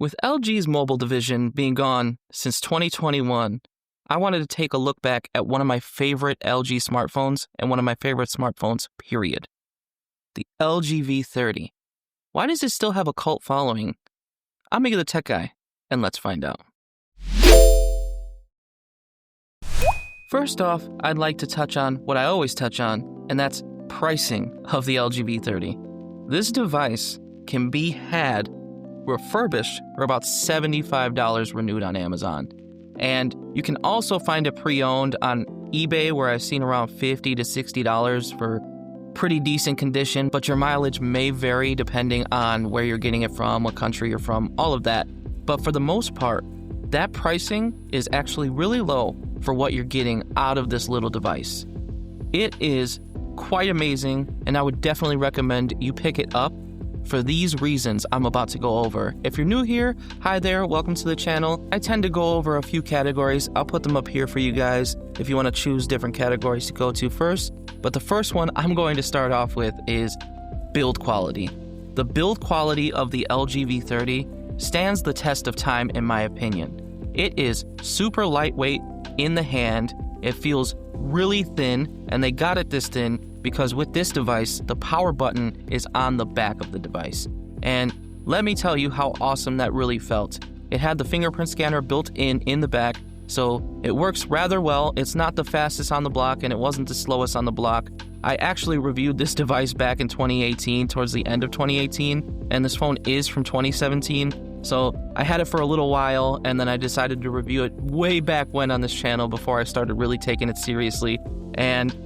With LG's mobile division being gone since 2021, I wanted to take a look back at one of my favorite LG smartphones and one of my favorite smartphones, period. The LG V30. Why does it still have a cult following? I'm Mega the Tech Guy, and let's find out. First off, I'd like to touch on what I always touch on, and that's pricing of the LG V30. This device can be had refurbished for about $75 renewed on Amazon. And you can also find it pre-owned on eBay, where I've seen around $50 to $60 for pretty decent condition, but your mileage may vary depending on where you're getting it from, what country you're from, all of that. But for the most part, that pricing is actually really low for what you're getting out of this little device. It is quite amazing, and I would definitely recommend you pick it up for these reasons I'm about to go over. If you're new here, hi there, welcome to the channel. I tend to go over a few categories. I'll put them up here for you guys if you want to choose different categories to go to first. But the first one I'm going to start off with is build quality. The build quality of the LG V30 stands the test of time in my opinion. It is super lightweight in the hand. It feels really thin, and they got it this thin because with this device, the power button is on the back of the device. And let me tell you how awesome that really felt. It had the fingerprint scanner built in the back, so it works rather well. It's not the fastest on the block, and it wasn't the slowest on the block. I actually reviewed this device back in 2018, towards the end of 2018, and this phone is from 2017. So I had it for a little while, and then I decided to review it way back when on this channel before I started really taking it seriously. And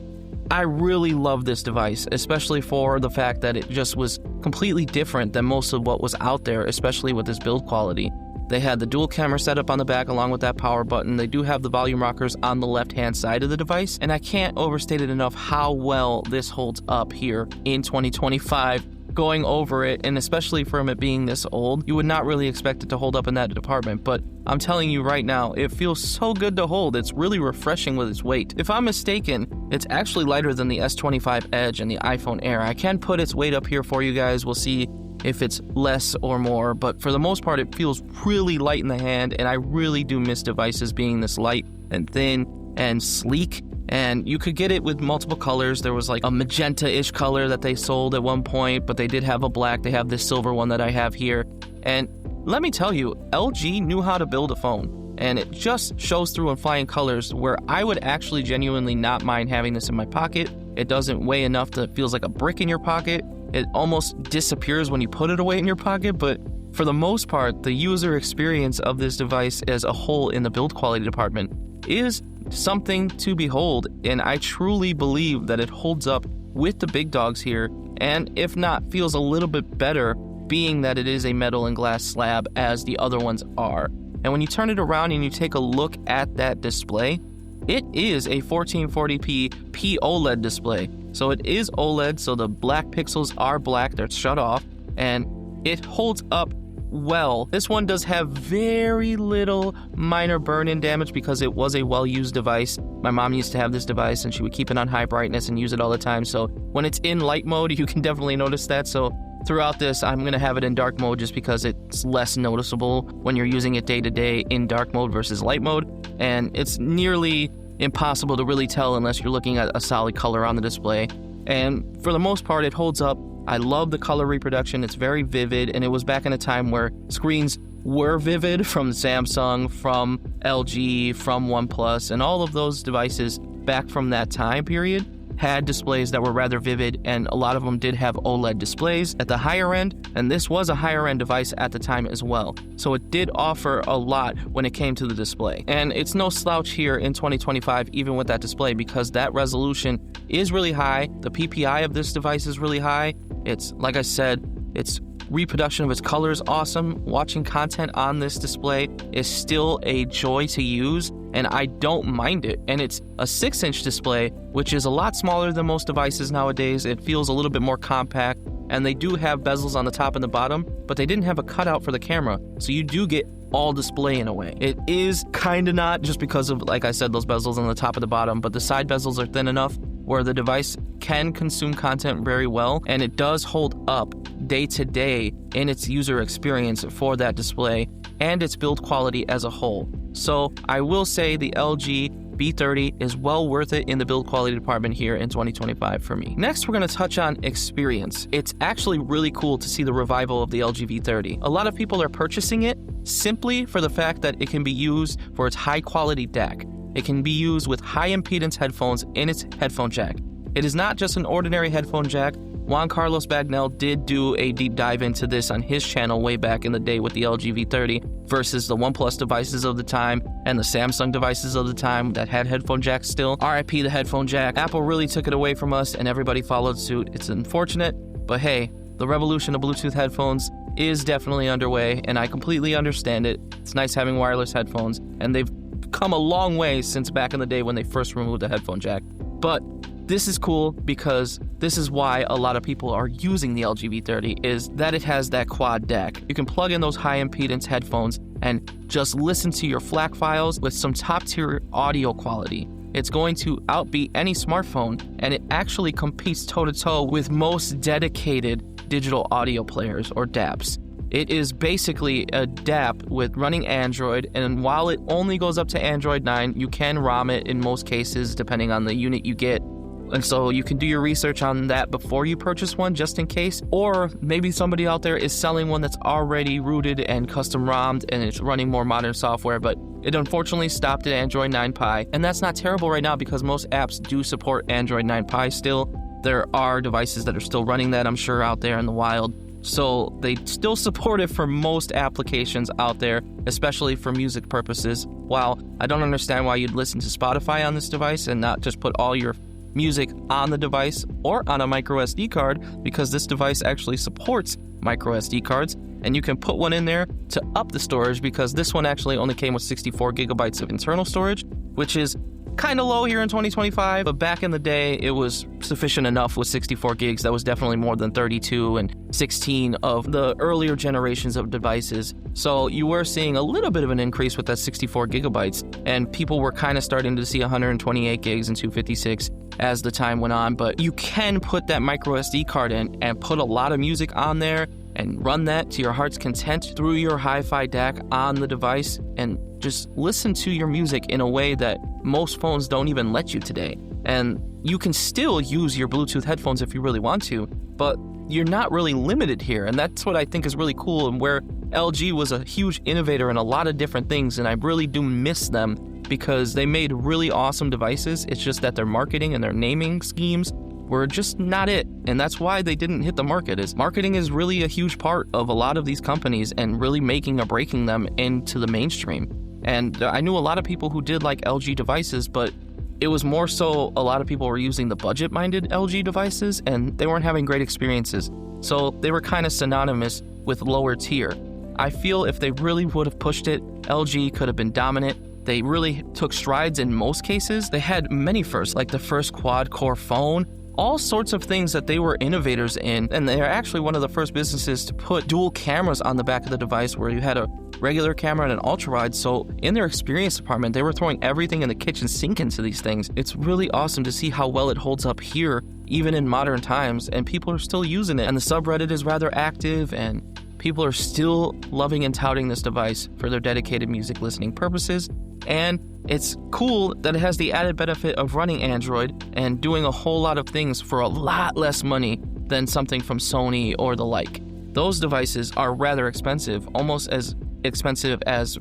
I really love this device, especially for the fact that it just was completely different than most of what was out there, especially with this build quality. They had the dual camera setup on the back along with that power button. They do have the volume rockers on the left-hand side of the device, and I can't overstate it enough how well this holds up here in 2025. Going over it, and especially from it being this old, you would not really expect it to hold up in that department, but I'm telling you right now, it feels so good to hold. It's really refreshing with its weight. If I'm mistaken, it's actually lighter than the S25 Edge and the iPhone Air. I can put its weight up here for you guys. We'll see if it's less or more, but for the most part, it feels really light in the hand, and I really do miss devices being this light and thin and sleek. And you could get it with multiple colors. There was like a magenta-ish color that they sold at one point, but they did have a black. They have this silver one that I have here. And let me tell you, LG knew how to build a phone, and it just shows through in flying colors, where I would actually genuinely not mind having this in my pocket. It doesn't weigh enough that it feels like a brick in your pocket. It almost disappears when you put it away in your pocket, but for the most part, the user experience of this device as a whole in the build quality department is something to behold, and I truly believe that it holds up with the big dogs here, and if not, feels a little bit better, being that it is a metal and glass slab as the other ones are. And when you turn it around and you take a look at that display, it is a 1440p OLED display. So it is OLED, so the black pixels are black, they're shut off, and it holds up well. This one does have very little minor burn-in damage because it was a well-used device. My mom used to have this device, and she would keep it on high brightness and use it all the time. So when it's in light mode, you can definitely notice that. So throughout this, I'm going to have it in dark mode just because it's less noticeable when you're using it day-to-day in dark mode versus light mode. And it's nearly impossible to really tell unless you're looking at a solid color on the display. And for the most part, it holds up. I love the color reproduction. It's very vivid, and it was back in a time where screens were vivid from Samsung, from LG, from OnePlus, and all of those devices back from that time period had displays that were rather vivid, and a lot of them did have OLED displays at the higher end, and this was a higher end device at the time as well. So it did offer a lot when it came to the display. And it's no slouch here in 2025, even with that display, because that resolution is really high. The PPI of this device is really high. It's, like I said, its reproduction of its color is awesome. Watching content on this display is still a joy to use, and I don't mind it. And it's a 6-inch display, which is a lot smaller than most devices nowadays. It feels a little bit more compact, and they do have bezels on the top and the bottom, but they didn't have a cutout for the camera, so you do get all display in a way. It is kind of not, just because of, like I said, those bezels on the top and the bottom, but the side bezels are thin enough where the device can consume content very well, and it does hold up day to day in its user experience for that display and its build quality as a whole. So I will say the LG B30 is well worth it in the build quality department here in 2025 for me. Next, we're going to touch on experience. It's actually really cool to see the revival of the LG V30. A lot of people are purchasing it simply for the fact that it can be used for its high quality DAC. It can be used with high impedance headphones in its headphone jack. It is not just an ordinary headphone jack. Juan Carlos Bagnell did do a deep dive into this on his channel way back in the day with the LG V30 versus the OnePlus devices of the time and the Samsung devices of the time that had headphone jacks still. RIP the headphone jack. Apple really took it away from us and everybody followed suit. It's unfortunate, but hey, the revolution of Bluetooth headphones is definitely underway and I completely understand it. It's nice having wireless headphones and they've come a long way since back in the day when they first removed the headphone jack. But this is cool because this is why a lot of people are using the LG V30 is that it has that quad DAC. You can plug in those high impedance headphones and just listen to your FLAC files with some top tier audio quality. It's going to outbeat any smartphone and it actually competes toe to toe with most dedicated digital audio players or DAPs. It is basically a DAP with running Android, and while it only goes up to Android 9, you can ROM it in most cases depending on the unit you get. And so you can do your research on that before you purchase one just in case, or maybe somebody out there is selling one that's already rooted and custom ROMmed and it's running more modern software, but it unfortunately stopped at Android 9 Pie. And that's not terrible right now because most apps do support Android 9 Pie still. There are devices that are still running that, I'm sure, out there in the wild. So they still support it for most applications out there, especially for music purposes. While I don't understand why you'd listen to Spotify on this device and not just put all your music on the device or on a micro SD card, because this device actually supports micro SD cards and you can put one in there to up the storage, because this one actually only came with 64 gigabytes of internal storage, which is kind of low here in 2025, but back in the day it was sufficient enough with 64 gigs. That was definitely more than 32 and 16 of the earlier generations of devices. So you were seeing a little bit of an increase with that 64 gigabytes, and people were kind of starting to see 128 gigs and 256 as the time went on. But you can put that micro SD card in and put a lot of music on there and run that to your heart's content through your hi-fi DAC on the device and just listen to your music in a way that most phones don't even let you today. And you can still use your Bluetooth headphones if you really want to, but you're not really limited here. And that's what I think is really cool, and where LG was a huge innovator in a lot of different things, and I really do miss them because they made really awesome devices. It's just that their marketing and their naming schemes were just not it. And that's why they didn't hit the market. Is marketing is really a huge part of a lot of these companies and really making or breaking them into the mainstream. And I knew a lot of people who did like LG devices, but it was more so a lot of people were using the budget-minded LG devices and they weren't having great experiences. So they were kind of synonymous with lower tier. I feel if they really would have pushed it, LG could have been dominant. They really took strides in most cases. They had many firsts, like the first quad-core phone, all sorts of things that they were innovators in. And they're actually one of the first businesses to put dual cameras on the back of the device, where you had a regular camera and an ultra-wide. So in their experience department, they were throwing everything in the kitchen sink into these things. It's really awesome to see how well it holds up here, even in modern times, and people are still using it. And the subreddit is rather active, and people are still loving and touting this device for their dedicated music listening purposes. And it's cool that it has the added benefit of running Android and doing a whole lot of things for a lot less money than something from Sony or the like. Those devices are rather expensive, almost as expensive as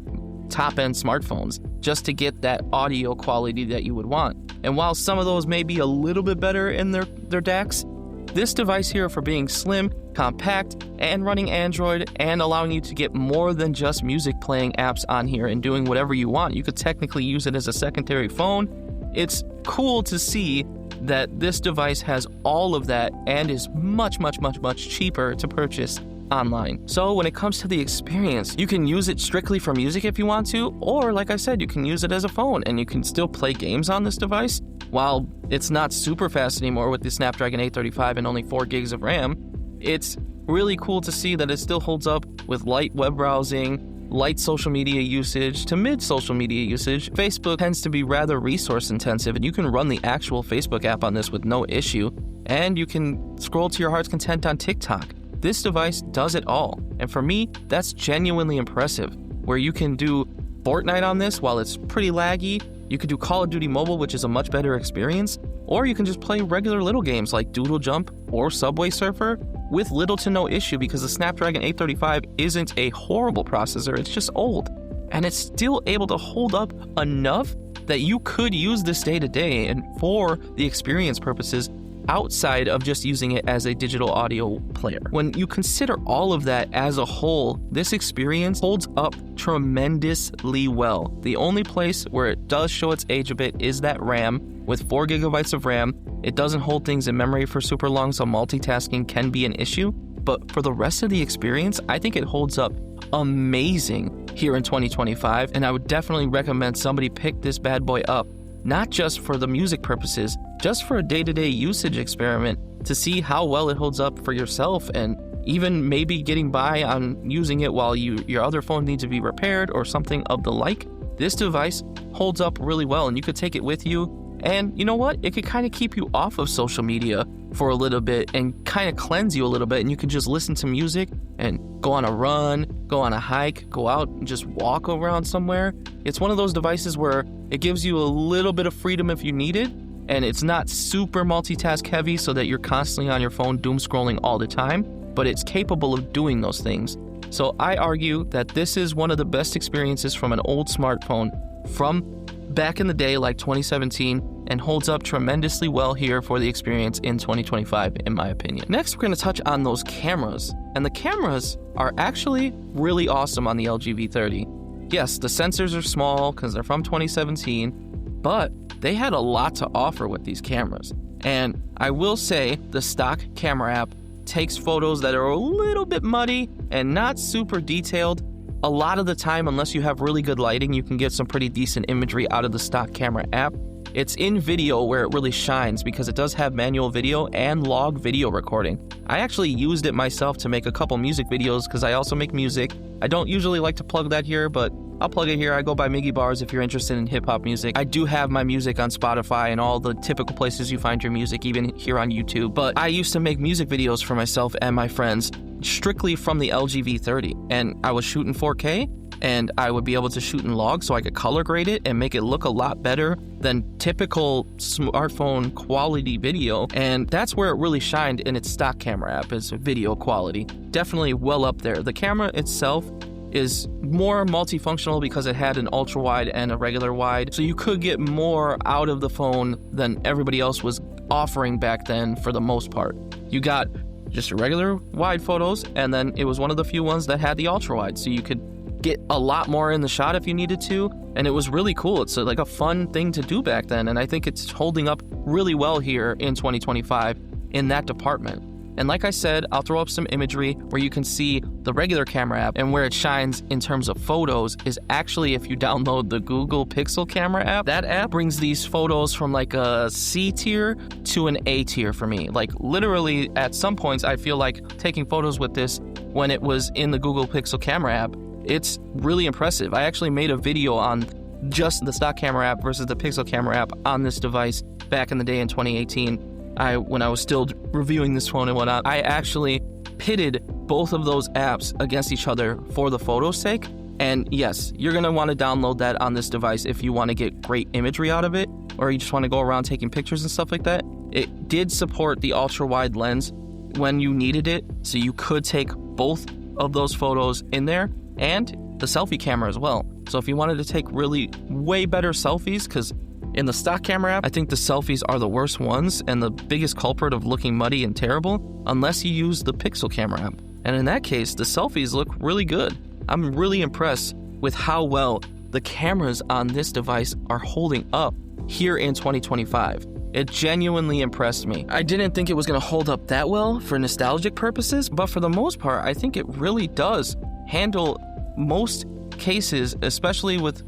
top-end smartphones, just to get that audio quality that you would want. And while some of those may be a little bit better in their DACs, this device here, for being slim, compact, and running Android, and allowing you to get more than just music playing apps on here and doing whatever you want. You could technically use it as a secondary phone. It's cool to see that this device has all of that and is much, much, much, much cheaper to purchase online. So when it comes to the experience, you can use it strictly for music if you want to, or like I said, you can use it as a phone and you can still play games on this device. While it's not super fast anymore with the Snapdragon 835 and only 4 gigs of RAM, it's really cool to see that it still holds up with light web browsing, light social media usage to mid social media usage. Facebook tends to be rather resource intensive, and you can run the actual Facebook app on this with no issue, and you can scroll to your heart's content on TikTok. This device does it all, and for me, that's genuinely impressive, where you can do Fortnite on this while it's pretty laggy. You could do Call of Duty Mobile, which is a much better experience, or you can just play regular little games like Doodle Jump or Subway Surfer with little to no issue, because the Snapdragon 835 isn't a horrible processor, it's just old. And it's still able to hold up enough that you could use this day to day and for the experience purposes outside of just using it as a digital audio player. When you consider all of that as a whole, this experience holds up tremendously well. The only place where it does show its age a bit is that RAM. With 4 gigabytes of RAM, it doesn't hold things in memory for super long, so multitasking can be an issue. But for the rest of the experience, I think it holds up amazing here in 2025, and I would definitely recommend somebody pick this bad boy up, not just for the music purposes, just for a day-to-day usage experiment to see how well it holds up for yourself, and even maybe getting by on using it while your other phone needs to be repaired or something of the like. This device holds up really well, and you could take it with you. And you know what? It could kind of keep you off of social media for a little bit and kind of cleanse you a little bit, and you can just listen to music and go on a run, go on a hike, go out and just walk around somewhere. It's one of those devices where it gives you a little bit of freedom if you need it, and it's not super multitask heavy so that you're constantly on your phone doom scrolling all the time, but it's capable of doing those things. So I argue that this is one of the best experiences from an old smartphone from back in the day, like 2017, and holds up tremendously well here for the experience in 2025, in my opinion. Next, we're going to touch on those cameras. And the cameras are actually really awesome on the LG V30. Yes, the sensors are small because they're from 2017, but they had a lot to offer with these cameras. And I will say the stock camera app takes photos that are a little bit muddy and not super detailed. A lot of the time, unless you have really good lighting, you can get some pretty decent imagery out of the stock camera app. It's in video where it really shines because it does have manual video and log video recording. I actually used it myself to make a couple music videos because I also make music. I don't usually like to plug that here, but I'll plug it here. I go by Miggy Bars if you're interested in hip-hop music. I do have my music on Spotify and all the typical places you find your music, even here on YouTube. But I used to make music videos for myself and my friends strictly from the LG V30. And I was shooting 4K, and I would be able to shoot in log so I could color grade it and make it look a lot better than typical smartphone quality video. And that's where it really shined in its stock camera app, is video quality. Definitely well up there. The camera itself is more multifunctional because it had an ultra wide and a regular wide, so you could get more out of the phone than everybody else was offering back then for the most part. You got just regular wide photos, and then it was one of the few ones that had the ultra wide, so you could get a lot more in the shot if you needed to, and it was really cool. It's like a fun thing to do back then, and I think it's holding up really well here in 2025 in that department. And like I said, I'll throw up some imagery where you can see the regular camera app, and where it shines in terms of photos is actually if you download the Google Pixel camera app. That app brings these photos from like a C tier to an A tier for me. Like literally at some points I feel like taking photos with this when it was in the Google Pixel camera app. It's really impressive. I actually made a video on just the stock camera app versus the Pixel camera app on this device back in the day in 2018. When I was still reviewing this phone and whatnot, I actually pitted both of those apps against each other for the photo's sake. And yes, you're going to want to download that on this device if you want to get great imagery out of it, or you just want to go around taking pictures and stuff like that. It did support the ultra wide lens when you needed it, so you could take both of those photos in there, and the selfie camera as well. So if you wanted to take really way better selfies, because in the stock camera app, I think the selfies are the worst ones and the biggest culprit of looking muddy and terrible, unless you use the Pixel camera app. And in that case, the selfies look really good. I'm really impressed with how well the cameras on this device are holding up here in 2025. It genuinely impressed me. I didn't think it was going to hold up that well for nostalgic purposes, but for the most part, I think it really does handle most cases, especially with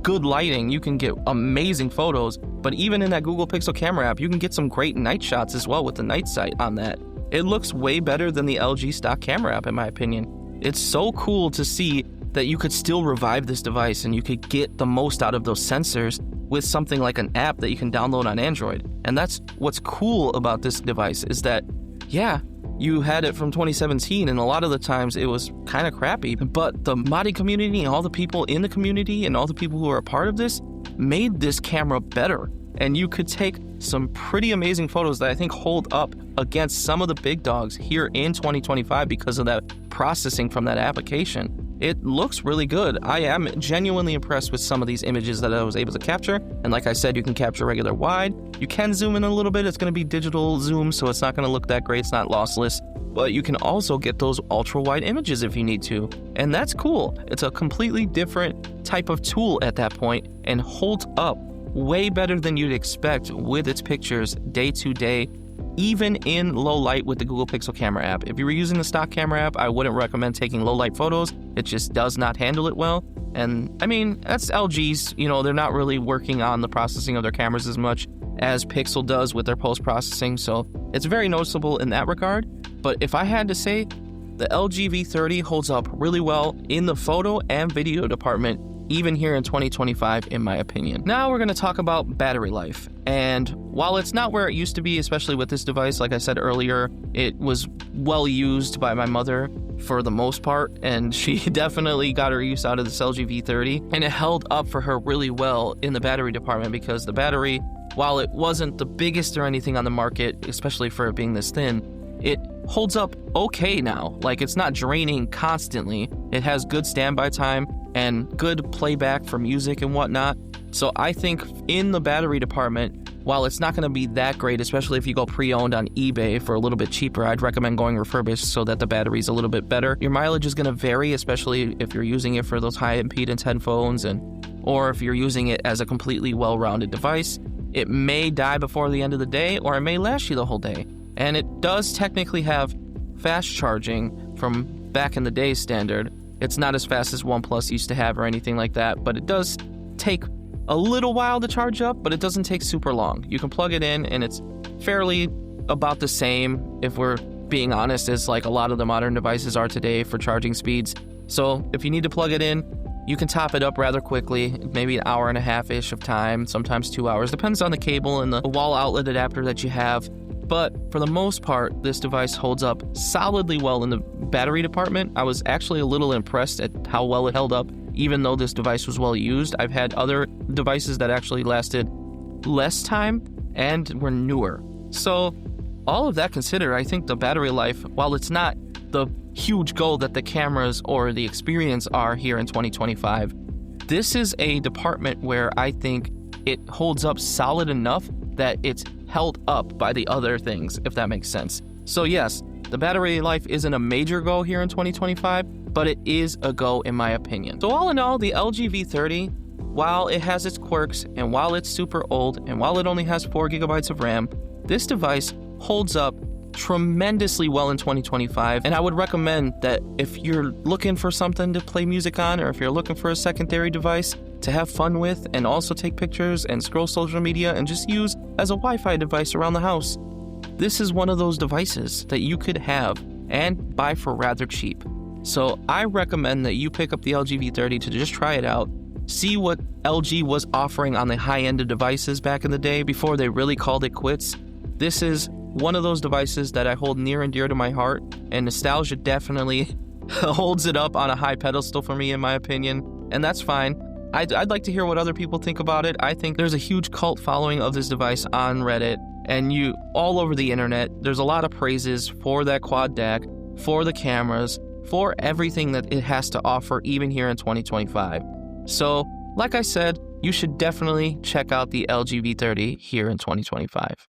good lighting. You can get amazing photos, but even in that Google Pixel camera app, you can get some great night shots as well with the night sight on that. It looks way better than the LG stock camera app, in my opinion. It's so cool to see that you could still revive this device and you could get the most out of those sensors with something like an app that you can download on Android. And that's what's cool about this device, is that, yeah, you had it from 2017 and a lot of the times it was kind of crappy, but the modding community and all the people in the community and all the people who are a part of this made this camera better. And you could take some pretty amazing photos that I think hold up against some of the big dogs here in 2025 because of that processing from that application. It looks really good. I am genuinely impressed with some of these images that I was able to capture. And like I said, you can capture regular wide. You can zoom in a little bit. It's going to be digital zoom, so it's not going to look that great. It's not lossless. But you can also get those ultra wide images if you need to. And that's cool. It's a completely different type of tool at that point and holds up way better than you'd expect with its pictures day to day, even in low light with the Google Pixel camera app. If you were using the stock camera app, I wouldn't recommend taking low light photos. It just does not handle it well. And I mean, that's LG's, they're not really working on the processing of their cameras as much as Pixel does with their post-processing. So it's very noticeable in that regard. But if I had to say, the LG V30 holds up really well in the photo and video department, even here in 2025, in my opinion. Now we're going to talk about battery life. And while it's not where it used to be, especially with this device, like I said earlier, it was well used by my mother for the most part, and she definitely got her use out of this LG V30, and it held up for her really well in the battery department because the battery, while it wasn't the biggest or anything on the market, especially for it being this thin, it holds up okay now. Like, it's not draining constantly. It has good standby time and good playback for music and whatnot. So I think in the battery department, while it's not going to be that great, especially if you go pre-owned on eBay for a little bit cheaper, I'd recommend going refurbished so that the battery's a little bit better. Your mileage is going to vary, especially if you're using it for those high impedance headphones or if you're using it as a completely well-rounded device. It may die before the end of the day, or it may last you the whole day. And it does technically have fast charging from back in the day standard. It's not as fast as OnePlus used to have or anything like that, but it does take a little while to charge up, but it doesn't take super long. You can plug it in and it's fairly about the same, if we're being honest, as like a lot of the modern devices are today for charging speeds. So if you need to plug it in, you can top it up rather quickly, maybe an hour and a half-ish of time, sometimes 2 hours. Depends on the cable and the wall outlet adapter that you have. But for the most part, this device holds up solidly well in the battery department. I was actually a little impressed at how well it held up, even though this device was well used. I've had other devices that actually lasted less time and were newer. So all of that considered, I think the battery life, while it's not the huge goal that the cameras or the experience are here in 2025, this is a department where I think it holds up solid enough that it's held up by the other things, if that makes sense. So yes, the battery life isn't a major go here in 2025, but it is a go in my opinion. So all in all, the LG V30, while it has its quirks and while it's super old and while it only has 4 gigabytes of RAM, this device holds up tremendously well in 2025. And I would recommend that if you're looking for something to play music on, or if you're looking for a secondary device to have fun with and also take pictures and scroll social media and just use as a Wi-Fi device around the house, this is one of those devices that you could have and buy for rather cheap. So I recommend that you pick up the LG V30 to just try it out, see what LG was offering on the high end of devices back in the day before they really called it quits. This is one of those devices that I hold near and dear to my heart, and nostalgia definitely holds it up on a high pedestal for me, in my opinion, and that's fine. I'd like to hear what other people think about it. I think there's a huge cult following of this device on Reddit and all over the internet. There's a lot of praises for that quad DAC, for the cameras, for everything that it has to offer, even here in 2025. So, like I said, you should definitely check out the LG V30 here in 2025.